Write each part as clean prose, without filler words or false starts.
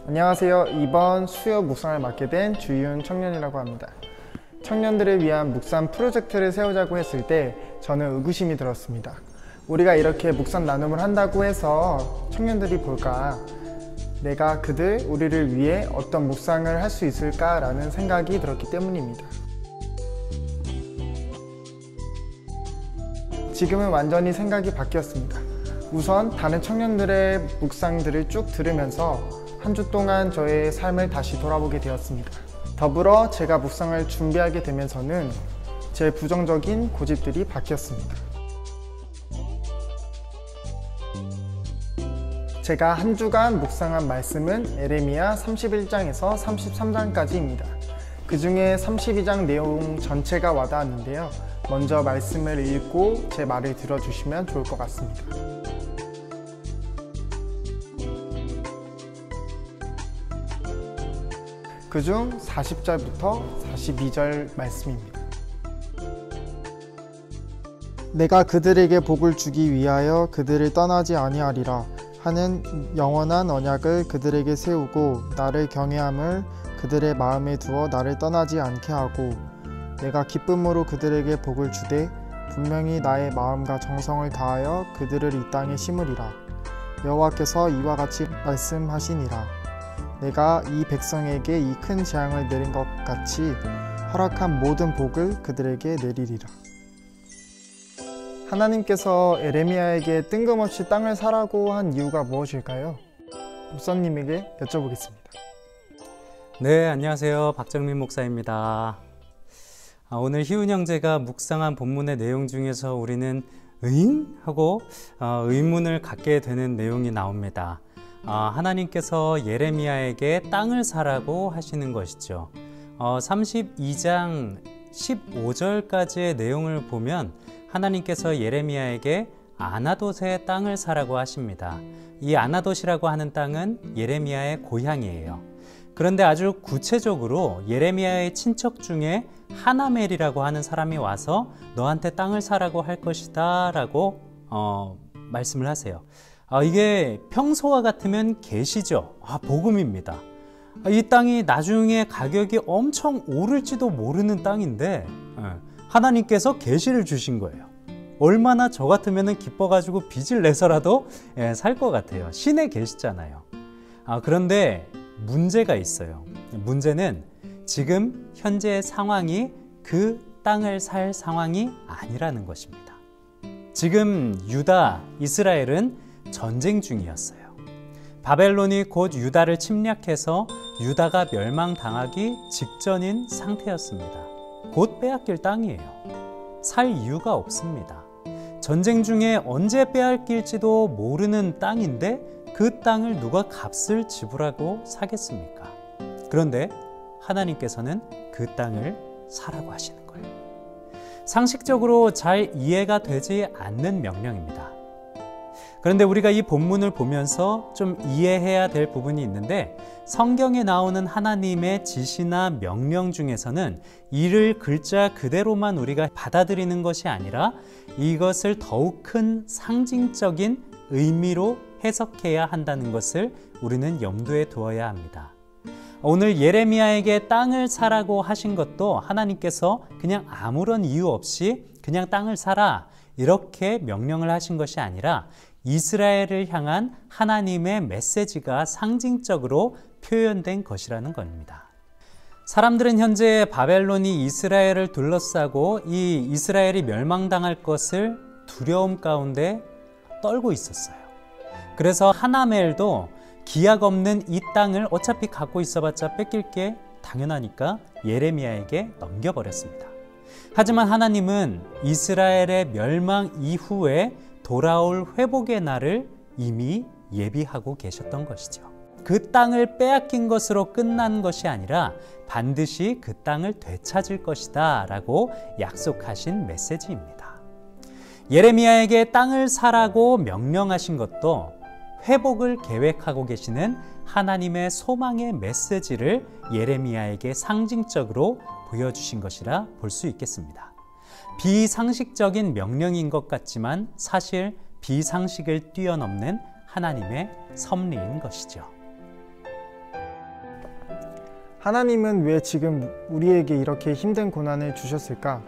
안녕하세요. 이번 수요 묵상을 맡게 된 주희훈 청년이라고 합니다. 청년들을 위한 묵상 프로젝트를 세우자고 했을 때 저는 의구심이 들었습니다. 우리가 이렇게 묵상 나눔을 한다고 해서 청년들이 볼까? 내가 우리를 위해 어떤 묵상을 할 수 있을까라는 생각이 들었기 때문입니다. 지금은 완전히 생각이 바뀌었습니다. 우선 다른 청년들의 묵상들을 쭉 들으면서 한 주 동안 저의 삶을 다시 돌아보게 되었습니다. 더불어 제가 묵상을 준비하게 되면서는 제 부정적인 고집들이 바뀌었습니다. 제가 한 주간 묵상한 말씀은 예레미야 31장에서 33장까지입니다. 그 중에 32장 내용 전체가 와닿았는데요. 먼저 말씀을 읽고 제 말을 들어주시면 좋을 것 같습니다. 그중 40절부터 42절 말씀입니다. 내가 그들에게 복을 주기 위하여 그들을 떠나지 아니하리라 하는 영원한 언약을 그들에게 세우고 나를 경외함을 그들의 마음에 두어 나를 떠나지 않게 하고 내가 기쁨으로 그들에게 복을 주되 분명히 나의 마음과 정성을 다하여 그들을 이 땅에 심으리라. 여호와께서 이와 같이 말씀하시니라. 내가 이 백성에게 이 큰 재앙을 내린 것 같이 허락한 모든 복을 그들에게 내리리라. 하나님께서 예레미야에게 뜬금없이 땅을 사라고 한 이유가 무엇일까요? 목사님에게 여쭤보겠습니다. 네, 안녕하세요. 박정민 목사입니다. 오늘 희훈 형제가 묵상한 본문의 내용 중에서 우리는 응? 하고 의문을 갖게 되는 내용이 나옵니다. 하나님께서 예레미야에게 땅을 사라고 하시는 것이죠. 32장 15절까지의 내용을 보면 하나님께서 예레미야에게 아나돗의 땅을 사라고 하십니다. 이 아나돗이라고 하는 땅은 예레미야의 고향이에요. 그런데 아주 구체적으로 예레미야의 친척 중에 하나멜이라고 하는 사람이 와서 너한테 땅을 사라고 할 것이다 라고 말씀을 하세요. 이게 평소와 같으면 계시죠. 복음입니다. 이 땅이 나중에 가격이 엄청 오를지도 모르는 땅인데 하나님께서 계시를 주신 거예요. 얼마나 저 같으면 기뻐가지고 빚을 내서라도 살 것 같아요. 신에 계시잖아요. 그런데 문제가 있어요. 문제는 지금 현재의 상황이 그 땅을 살 상황이 아니라는 것입니다. 지금 유다, 이스라엘은 전쟁 중이었어요. 바벨론이 곧 유다를 침략해서 유다가 멸망당하기 직전인 상태였습니다. 곧 빼앗길 땅이에요. 살 이유가 없습니다. 전쟁 중에 언제 빼앗길지도 모르는 땅인데 그 땅을 누가 값을 지불하고 사겠습니까? 그런데 하나님께서는 그 땅을 사라고 하시는 거예요. 상식적으로 잘 이해가 되지 않는 명령입니다. 그런데 우리가 이 본문을 보면서 좀 이해해야 될 부분이 있는데 성경에 나오는 하나님의 지시나 명령 중에서는 이를 글자 그대로만 우리가 받아들이는 것이 아니라 이것을 더욱 큰 상징적인 의미로 해석해야 한다는 것을 우리는 염두에 두어야 합니다. 오늘 예레미야에게 땅을 사라고 하신 것도 하나님께서 그냥 아무런 이유 없이 그냥 땅을 사라 이렇게 명령을 하신 것이 아니라 이스라엘을 향한 하나님의 메시지가 상징적으로 표현된 것이라는 겁니다. 사람들은 현재 바벨론이 이스라엘을 둘러싸고 이 이스라엘이 멸망당할 것을 두려움 가운데 떨고 있었어요. 그래서 하나멜도 기약 없는 이 땅을 어차피 갖고 있어봤자 뺏길 게 당연하니까 예레미야에게 넘겨버렸습니다. 하지만 하나님은 이스라엘의 멸망 이후에 돌아올 회복의 날을 이미 예비하고 계셨던 것이죠. 그 땅을 빼앗긴 것으로 끝난 것이 아니라 반드시 그 땅을 되찾을 것이다 라고 약속하신 메시지입니다. 예레미야에게 땅을 사라고 명령하신 것도 회복을 계획하고 계시는 하나님의 소망의 메시지를 예레미야에게 상징적으로 보여주신 것이라 볼 수 있겠습니다. 비상식적인 명령인 것 같지만 사실 비상식을 뛰어넘는 하나님의 섭리인 것이죠. 하나님은 왜 지금 우리에게 이렇게 힘든 고난을 주셨을까?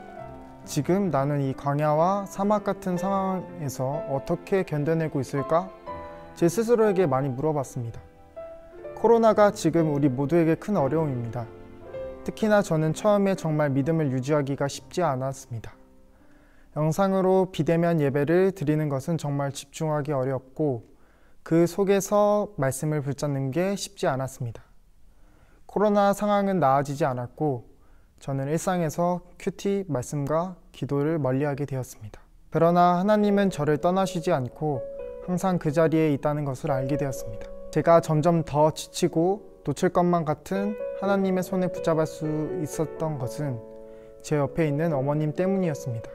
지금 나는 이 광야와 사막 같은 상황에서 어떻게 견뎌내고 있을까? 제 스스로에게 많이 물어봤습니다. 코로나가 지금 우리 모두에게 큰 어려움입니다. 특히나 저는 처음에 정말 믿음을 유지하기가 쉽지 않았습니다. 영상으로 비대면 예배를 드리는 것은 정말 집중하기 어렵고 그 속에서 말씀을 붙잡는 게 쉽지 않았습니다. 코로나 상황은 나아지지 않았고 저는 일상에서 큐티 말씀과 기도를 멀리하게 되었습니다. 그러나 하나님은 저를 떠나시지 않고 항상 그 자리에 있다는 것을 알게 되었습니다. 제가 점점 더 지치고 놓칠 것만 같은 하나님의 손에 붙잡을 수 있었던 것은 제 옆에 있는 어머님 때문이었습니다.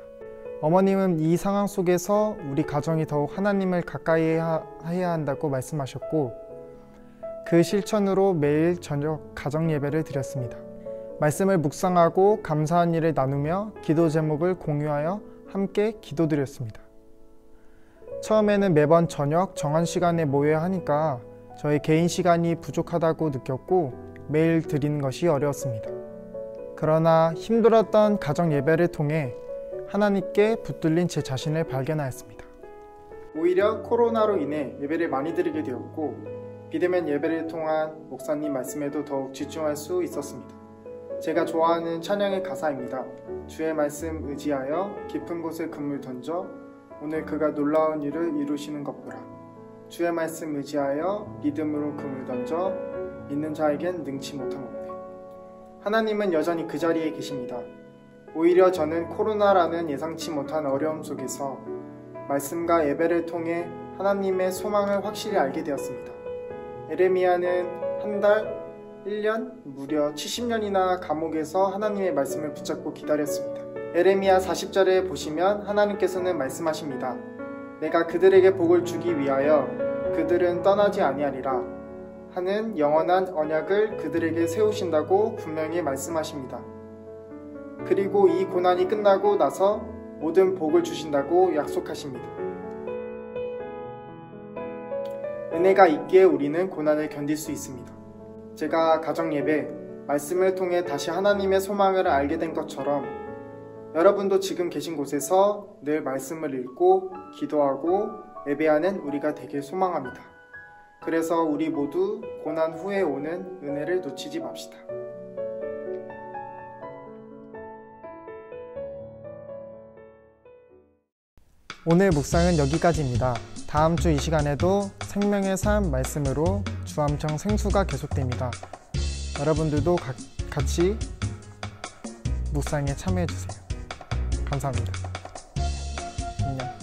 어머님은 이 상황 속에서 우리 가정이 더욱 하나님을 가까이 해야 한다고 말씀하셨고 그 실천으로 매일 저녁 가정 예배를 드렸습니다. 말씀을 묵상하고 감사한 일을 나누며 기도 제목을 공유하여 함께 기도드렸습니다. 처음에는 매번 저녁 정한 시간에 모여야 하니까 저의 개인 시간이 부족하다고 느꼈고 매일 드리는 것이 어려웠습니다. 그러나 힘들었던 가정 예배를 통해 하나님께 붙들린 제 자신을 발견하였습니다. 오히려 코로나로 인해 예배를 많이 드리게 되었고 비대면 예배를 통한 목사님 말씀에도 더욱 집중할 수 있었습니다. 제가 좋아하는 찬양의 가사입니다. 주의 말씀 의지하여 깊은 곳에 금을 던져 오늘 그가 놀라운 일을 이루시는 것 보라. 주의 말씀 의지하여 믿음으로 금을 던져 믿는 자에겐 능치 못한 없네. 하나님은 여전히 그 자리에 계십니다. 오히려 저는 코로나라는 예상치 못한 어려움 속에서 말씀과 예배를 통해 하나님의 소망을 확실히 알게 되었습니다. 에레미야는 한 달, 1년, 무려 70년이나 감옥에서 하나님의 말씀을 붙잡고 기다렸습니다. 에레미야 40절에 보시면 하나님께서는 말씀하십니다. 내가 그들에게 복을 주기 위하여 그들은 떠나지 아니하리라 하는 영원한 언약을 그들에게 세우신다고 분명히 말씀하십니다. 그리고 이 고난이 끝나고 나서 모든 복을 주신다고 약속하십니다. 은혜가 있기에 우리는 고난을 견딜 수 있습니다. 제가 가정예배, 말씀을 통해 다시 하나님의 소망을 알게 된 것처럼 여러분도 지금 계신 곳에서 늘 말씀을 읽고 기도하고 예배하는 우리가 되길 소망합니다. 그래서 우리 모두 고난 후에 오는 은혜를 놓치지 맙시다. 오늘 묵상은 여기까지입니다. 다음 주 이 시간에도 생명의 삶 말씀으로 주암청 생수가 계속됩니다. 여러분들도 같이 묵상에 참여해주세요. 감사합니다. 안녕.